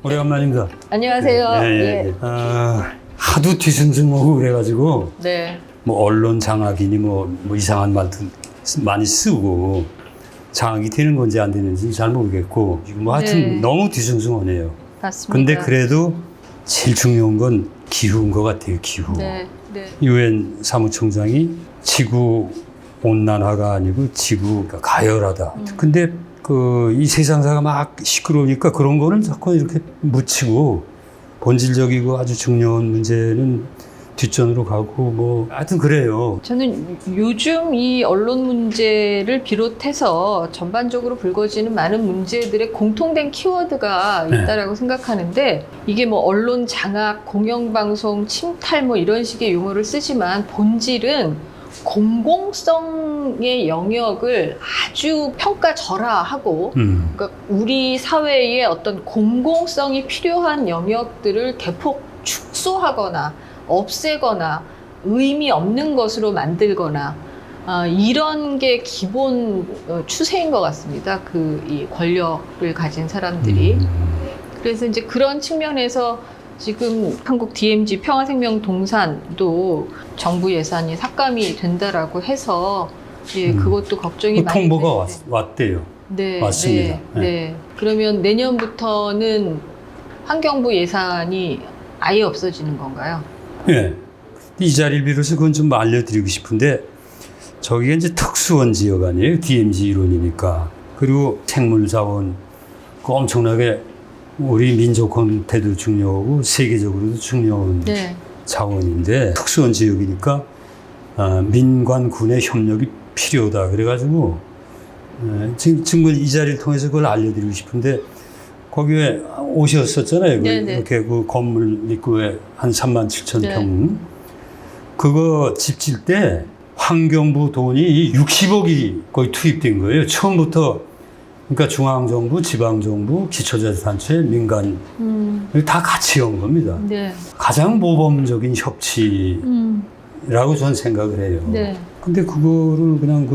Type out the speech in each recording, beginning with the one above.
오래간만입니다. 안녕하세요. 예. 하도 뒤숭숭하고 그래가지고 네. 뭐 언론 장악이니 뭐 이상한 말도 많이 쓰고 장악이 되는 건지 안 되는지 잘 모르겠고 뭐 하여튼 네. 너무 뒤숭숭하네요. 맞습니다. 근데 그래도 제일 중요한 건 기후인 것 같아요. 기후. 네. 네. 유엔 사무총장이 지구 온난화가 아니고 지구가 가열하다. 근데 이 세상사가 막 시끄러우니까 그런 거는 자꾸 이렇게 묻히고 본질적이고 아주 중요한 문제는 뒷전으로 가고 뭐 하여튼 그래요. 저는 요즘 이 언론 문제를 비롯해서 전반적으로 불거지는 많은 문제들의 공통된 키워드가 있다라고 생각하는데 이게 뭐 언론 장악, 공영방송 침탈 뭐 이런 식의 용어를 쓰지만 본질은 공공성의 영역을 아주 평가절하하고 그러니까 우리 사회의 어떤 공공성이 필요한 영역들을 대폭 축소하거나 없애거나 의미 없는 것으로 만들거나 이런 게 기본 추세인 것 같습니다. 이 권력을 가진 사람들이. 그래서 이제 그런 측면에서 지금 한국 DMZ 평화생명동산도 정부 예산이 삭감이 된다라고 해서 그것도 걱정이 많이 통보가 되는데. 왔대요. 네, 왔습니다. 네. 그러면 내년부터는 환경부 예산이 아예 없어지는 건가요? 예. 이 자리를 빌어서 그건 좀 알려드리고 싶은데 저기가 이제 특수원 지역 아니에요. DMZ 이론이니까. 그리고 생물자원 엄청나게 우리 민족한테도 중요하고 세계적으로도 중요한 네. 자원인데 특수원 지역이니까 민관 군의 협력이 필요하다. 그래가지고 지금 이 자리를 통해서 그걸 알려드리고 싶은데 거기에 오셨었잖아요. 네네. 이렇게 그 건물 입구에 한 37,000평. 그거 집 질 때 환경부 돈이 60억이 거의 투입된 거예요. 처음부터. 그러니까 중앙정부, 지방정부, 기초자치단체, 민간 다 같이 온 겁니다. 네. 가장 모범적인 협치라고 저는 생각을 해요. 네. 근데 그거를 그냥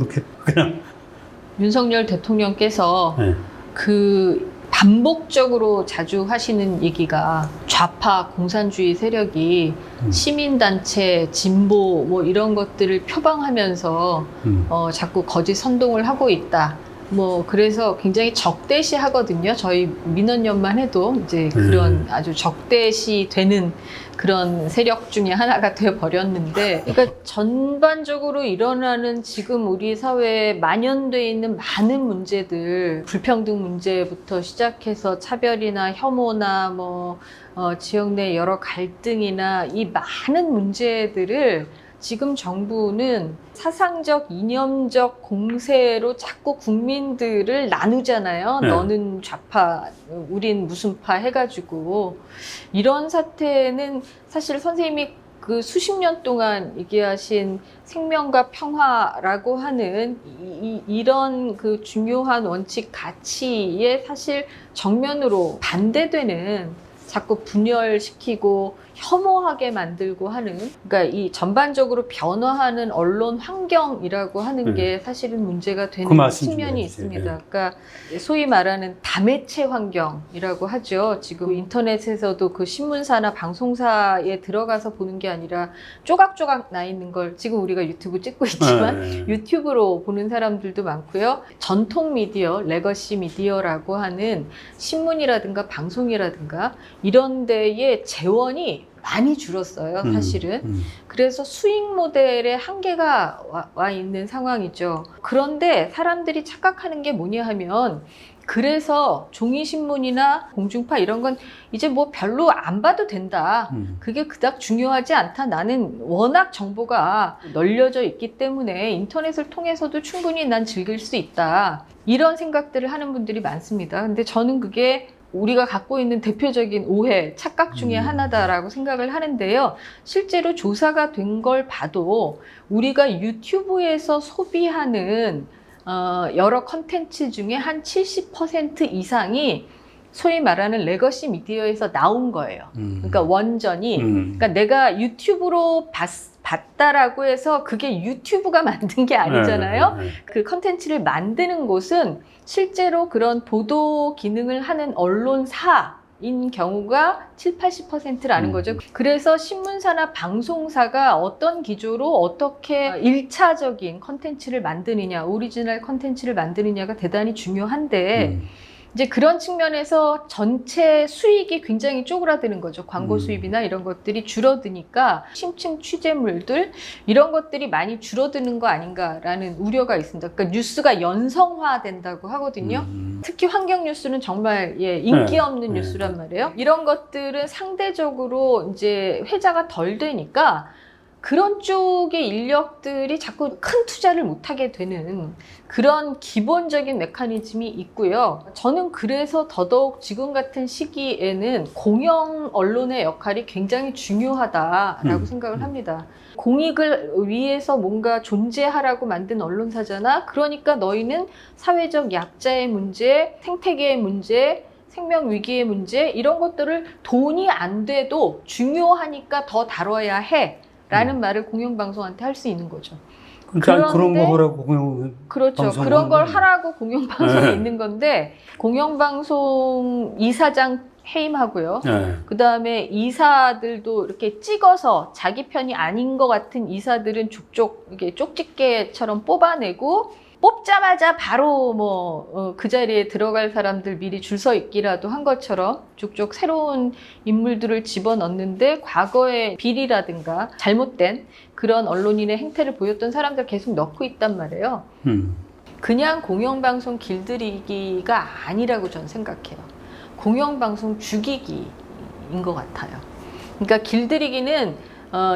윤석열 대통령께서 네. 반복적으로 자주 하시는 얘기가 좌파 공산주의 세력이 시민단체, 진보 뭐 이런 것들을 표방하면서 자꾸 거짓 선동을 하고 있다. 뭐 그래서 굉장히 적대시하거든요. 저희 민원연만 해도 이제 그런 아주 적대시 되는 그런 세력 중에 하나가 돼 버렸는데, 그러니까 전반적으로 일어나는 지금 우리 사회에 만연돼 있는 많은 문제들, 불평등 문제부터 시작해서 차별이나 혐오나 지역 내 여러 갈등이나 이 많은 문제들을 지금 정부는 사상적, 이념적 공세로 자꾸 국민들을 나누잖아요. 네. 너는 좌파, 우린 무슨 파 해가지고. 이런 사태는 사실 선생님이 그 수십 년 동안 얘기하신 생명과 평화라고 하는 이런 그 중요한 원칙 가치에 사실 정면으로 반대되는, 자꾸 분열시키고 혐오하게 만들고 하는, 그러니까 이 전반적으로 변화하는 언론 환경이라고 하는 게 사실은 문제가 되는 측면이 있습니다. 그러니까 소위 말하는 다매체 환경이라고 하죠. 지금 인터넷에서도 그 신문사나 방송사에 들어가서 보는 게 아니라 조각조각 나 있는 걸 지금 우리가 유튜브 찍고 있지만 유튜브로 보는 사람들도 많고요. 전통 미디어, 레거시 미디어라고 하는 신문이라든가 방송이라든가 이런 데에 재원이 많이 줄었어요, 사실은. 그래서 수익 모델의 한계가 와 있는 상황이죠. 그런데 사람들이 착각하는 게 뭐냐 하면, 그래서 종이신문이나 공중파 이런 건 이제 뭐 별로 안 봐도 된다. 그게 그닥 중요하지 않다. 나는 워낙 정보가 널려져 있기 때문에 인터넷을 통해서도 충분히 난 즐길 수 있다. 이런 생각들을 하는 분들이 많습니다. 근데 저는 그게 우리가 갖고 있는 대표적인 오해, 착각 중에 하나다라고 생각을 하는데요. 실제로 조사가 된 걸 봐도 우리가 유튜브에서 소비하는 여러 컨텐츠 중에 한 70% 이상이 소위 말하는 레거시 미디어에서 나온 거예요. 그러니까 원전이, 그러니까 내가 유튜브로 봤다라고 해서 그게 유튜브가 만든 게 아니잖아요. 그 컨텐츠를 만드는 곳은 실제로 그런 보도 기능을 하는 언론사, 인 경우가 70~80%라는 거죠. 그래서 신문사나 방송사가 어떤 기조로 어떻게 1차적인 컨텐츠를 만드느냐, 오리지널 컨텐츠를 만드느냐가 대단히 중요한데 이제 그런 측면에서 전체 수익이 굉장히 쪼그라드는 거죠. 광고 수입이나 이런 것들이 줄어드니까 심층 취재물들 이런 것들이 많이 줄어드는 거 아닌가라는 우려가 있습니다. 그러니까 뉴스가 연성화된다고 하거든요. 특히 환경 뉴스는 정말 인기 없는 뉴스란 말이에요. 이런 것들은 상대적으로 이제 회자가 덜 되니까 그런 쪽의 인력들이 자꾸 큰 투자를 못하게 되는 그런 기본적인 메커니즘이 있고요. 저는 그래서 더더욱 지금 같은 시기에는 공영 언론의 역할이 굉장히 중요하다라고 생각을 합니다. 공익을 위해서 뭔가 존재하라고 만든 언론사잖아. 그러니까 너희는 사회적 약자의 문제, 생태계의 문제, 생명 위기의 문제 이런 것들을 돈이 안 돼도 중요하니까 더 다뤄야 해. 라는 말을 공영방송한테 할 수 있는 거죠. 그러니까 그런 거 하라고 공영 그렇죠. 그런 걸 하라고 공영방송에 있는 건데 공영방송 이사장 해임하고요. 그 다음에 이사들도 이렇게 찍어서 자기 편이 아닌 것 같은 이사들은 족족 이렇게 쪽집게처럼 뽑아내고 뽑자마자 바로 그 자리에 들어갈 사람들 미리 줄 서 있기라도 한 것처럼 쭉쭉 새로운 인물들을 집어넣는데 과거의 비리라든가 잘못된 그런 언론인의 행태를 보였던 사람들 계속 넣고 있단 말이에요. 그냥 공영방송 길들이기가 아니라고 저는 생각해요. 공영방송 죽이기인 것 같아요. 그러니까 길들이기는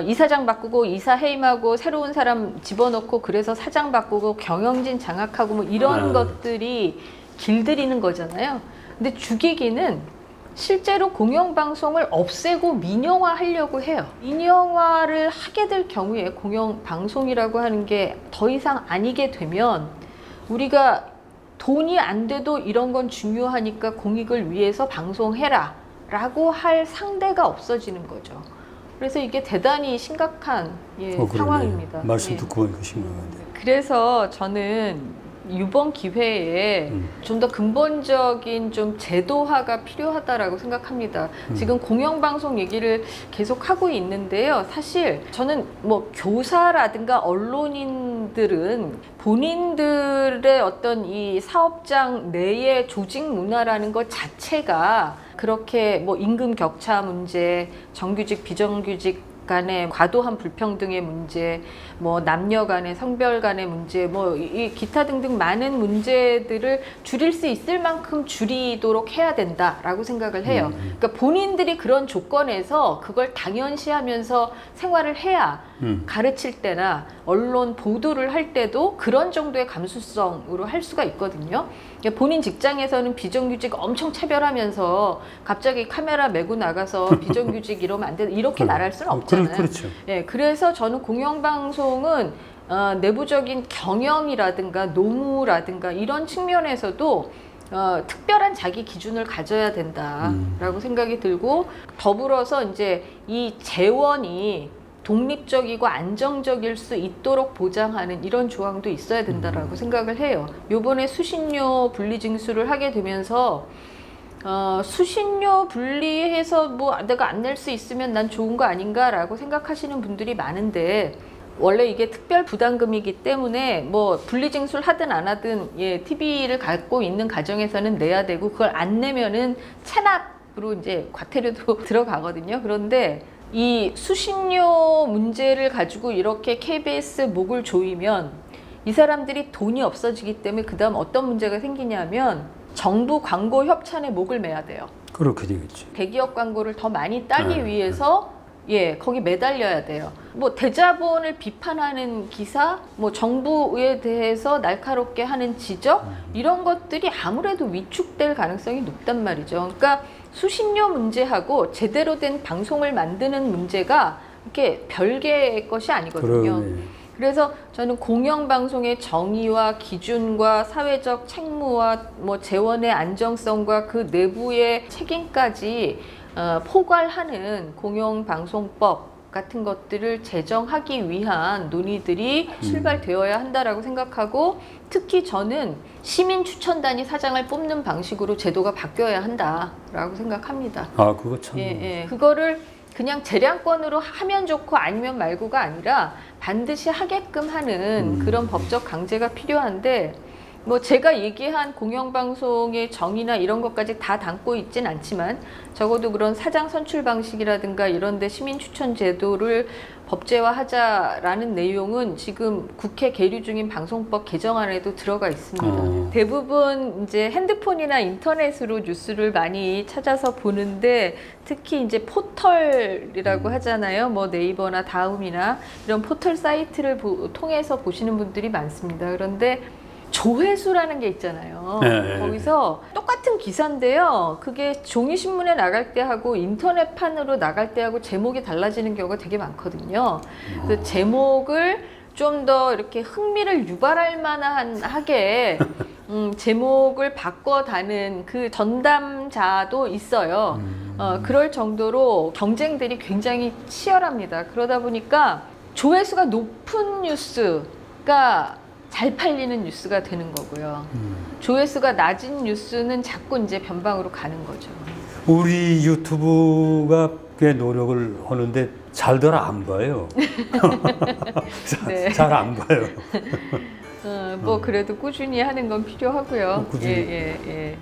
이사장 바꾸고 이사 해임하고 새로운 사람 집어넣고 그래서 사장 바꾸고 경영진 장악하고 뭐 이런 것들이 길들이는 거잖아요. 근데 죽이기는 실제로 공영방송을 없애고 민영화하려고 해요. 민영화를 하게 될 경우에 공영방송이라고 하는 게 더 이상 아니게 되면 우리가 돈이 안 돼도 이런 건 중요하니까 공익을 위해서 방송해라 라고 할 상대가 없어지는 거죠. 그래서 이게 대단히 심각한 상황입니다. 말씀 듣고 보니까 심각한데. 그래서 저는 이번 기회에 좀 더 근본적인 좀 제도화가 필요하다라고 생각합니다. 지금 공영방송 얘기를 계속 하고 있는데요. 사실 저는 뭐 교사라든가 언론인들은 본인들의 어떤 이 사업장 내의 조직 문화라는 것 자체가 그렇게 뭐 임금 격차 문제, 정규직, 비정규직 간의 과도한 불평등의 문제, 뭐 남녀 간의 성별 간의 문제, 뭐 이 기타 등등 많은 문제들을 줄일 수 있을 만큼 줄이도록 해야 된다라고 생각을 해요. 그러니까 본인들이 그런 조건에서 그걸 당연시하면서 생활을 해야 가르칠 때나 언론 보도를 할 때도 그런 정도의 감수성으로 할 수가 있거든요. 그러니까 본인 직장에서는 비정규직 엄청 차별하면서 갑자기 카메라 메고 나가서 비정규직 이러면 안 된다 이렇게 말할 수는 없잖아요. 그렇죠. 그래서 저는 공영방송은 내부적인 경영이라든가 노무라든가 이런 측면에서도 특별한 자기 기준을 가져야 된다라고 생각이 들고 더불어서 이제 이 재원이 독립적이고 안정적일 수 있도록 보장하는 이런 조항도 있어야 된다라고 생각을 해요. 요번에 수신료 분리징수를 하게 되면서 수신료 분리해서 뭐 내가 안 낼 수 있으면 난 좋은 거 아닌가라고 생각하시는 분들이 많은데 원래 이게 특별 부담금이기 때문에 뭐 분리징수를 하든 안 하든 TV를 갖고 있는 가정에서는 내야 되고 그걸 안 내면은 체납으로 이제 과태료도 들어가거든요. 그런데 이 수신료 문제를 가지고 이렇게 KBS 목을 조이면 이 사람들이 돈이 없어지기 때문에 그 다음 어떤 문제가 생기냐면 정부 광고 협찬에 목을 매야 돼요. 그렇게 되겠지. 대기업 광고를 더 많이 따기 위해서 거기 매달려야 돼요. 뭐 대자본을 비판하는 기사, 뭐 정부에 대해서 날카롭게 하는 지적 이런 것들이 아무래도 위축될 가능성이 높단 말이죠. 그러니까 수신료 문제하고 제대로 된 방송을 만드는 문제가 이렇게 별개의 것이 아니거든요. 그래서 저는 공영방송의 정의와 기준과 사회적 책무와 뭐 재원의 안정성과 그 내부의 책임까지 포괄하는 공영방송법 같은 것들을 제정하기 위한 논의들이 출발되어야 한다라고 생각하고, 특히 저는 시민 추천단이 사장을 뽑는 방식으로 제도가 바뀌어야 한다라고 생각합니다. 아, 그거 참. 그거를 그냥 재량권으로 하면 좋고 아니면 말고가 아니라 반드시 하게끔 하는 그런 법적 강제가 필요한데, 뭐 제가 얘기한 공영방송의 정의나 이런 것까지 다 담고 있진 않지만 적어도 그런 사장 선출 방식이라든가 이런 데 시민 추천 제도를 법제화하자라는 내용은 지금 국회 계류 중인 방송법 개정안에도 들어가 있습니다. 대부분 이제 핸드폰이나 인터넷으로 뉴스를 많이 찾아서 보는데, 특히 이제 포털이라고 하잖아요. 뭐 네이버나 다음이나 이런 포털 사이트를 통해서 보시는 분들이 많습니다. 그런데 조회수라는 게 있잖아요. 거기서 똑같은 기사인데요. 그게 종이신문에 나갈 때 하고 인터넷판으로 나갈 때 하고 제목이 달라지는 경우가 되게 많거든요. 그래서 제목을 좀 더 이렇게 흥미를 유발할 만하게 제목을 바꿔다는 그 전담자도 있어요. 그럴 정도로 경쟁들이 굉장히 치열합니다. 그러다 보니까 조회수가 높은 뉴스가 잘 팔리는 뉴스가 되는 거고요. 조회수가 낮은 뉴스는 자꾸 이제 변방으로 가는 거죠. 우리 유튜브가 꽤 노력을 하는데 잘들 안 봐요. 네. 잘 안 봐요. 뭐 그래도 꾸준히 하는 건 필요하고요. 꾸준히. 예.